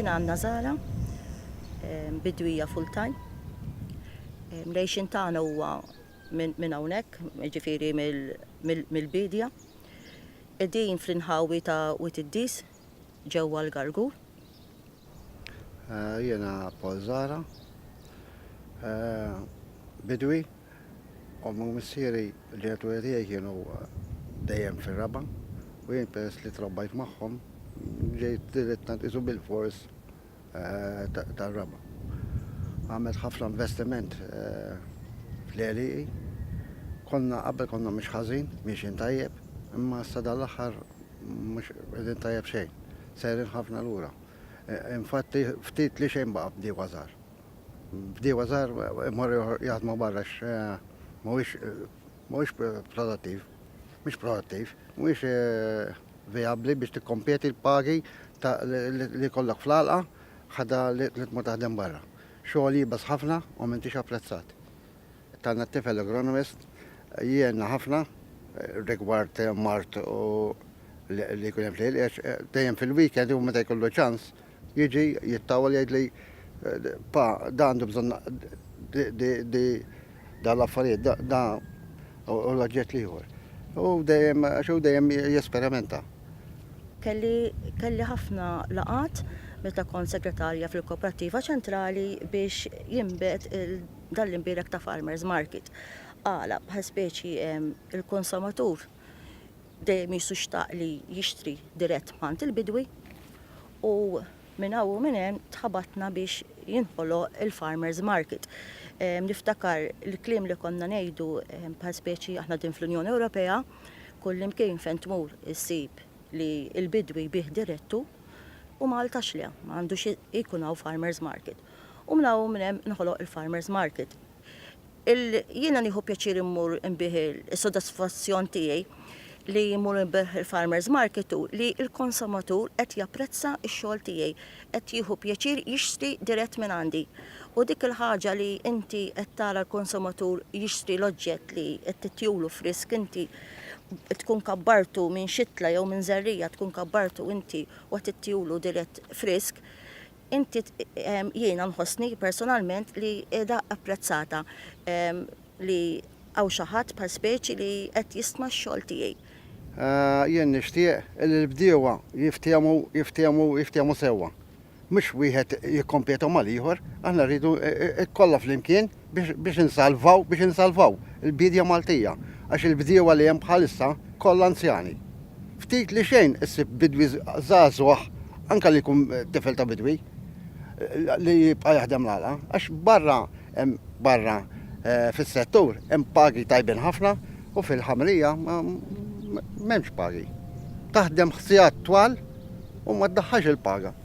Viċina għandna Zara, bidwija full time. Mlejxin tagħna huwa minn hawnhekk, ġifieri mill-bidja. Qegħdin fl-inħawi ta' Wit id-Dis ġewwa l-Gargur. Jiena Paul Zara, bidwi, u missieri li għatwetija kienu dejjem fil-Raba, u jien peress li trabbajt magħhom ġejt direttant isu bil-fors tal-Raba. Għamet ħafna investiment fl-Eliqi, qabel konna mhux ħażin, miexin tajjeb, imma sa dal-aħħar mhux qegħdin tajjeb xejn, sejrin ħafna lura. Infatti ftit li xejn baqa' bdiewa żgħar. Bdiewa żgħar imorru jaħdmu barra mhuwiex produttiv, mhux produttiv, mhuwiex vijabbli biex tikkompeti l-pagi li kollok fl-għalqa ħadha li tmur taħdem barra. Xogħol jibas ħafna u m'intix apprezzat. Tanna t-tifel agronomist jiena ħafna rigward Mart u li jkun hemm fl-għax dejjem fil-weekend u meta jkollu ċans jiġi jittawal jgħidli pa da għandu bżonn dal-affarijiet da u l-oġġett ieħor. U dejjem jesperimenta. Kelli ħafna laqat meta kont segretarja fil-Kooperativa Ċentrali biex jinbet dal-imbirek ta' Farmers Market. Għala bħal speċi il-konsumatur dejjem jixtaq li jixtri dirett mant il-bidwi u minn hawn u minn hemm tħabatna biex jinħoloq il-Farmers Market. Niftakar il-kliem li konna ngħidu bħal speċi aħna din fl-Unjoni Ewropea kull imkien fejn tmur issib li l-bidwi bih direttu u Maltax le, ma għandux ikun hawn Farmers Market. U minn hawn minn hemm inħoloq il-Farmers Market. Jiena nieħu pjaċir immur imbih is-sodisfazzjon tiegħi li jmur il-Farmers Market u li il-konsumatur qed japprezza x-xogħol tiegħi, qed jieħu pjaċir jixtri dirett minn għandi. U dik il-ħaġa li inti qed tara l-konsumatur jixtri l-oġġett li qed titjulu frisk inti tkun kabbartu minn xitla jew minn żerrija tkun kabbartu inti u qed titjulu dirett frisk, inti jiena nħossni personalment li qiegħda apprezzata li hawn xi ħadd bħal speċi li qed jisma' x-xogħol tiegħi. Jien nixtieq li l-bdiewa jiftehmu sewwa. Mhux wieħed jikkompetu mal-ieħor, aħna rridu kollha flimkien biex insalvaw il-bidja Maltija. Għax il-bdiewa li hemm bħalissa kollha anzjani. Ftit li xejn issib bidwi żgħażugħ anke li jkun tifel ta' bidwi li jibqa' jaħdem l-għala. Għax barra fis-settur hemm pagi tajbin ħafna u fil-ħamrija m'hemmx pagi. Taħdem ħsijat twal u ma tdaħħax il-paga.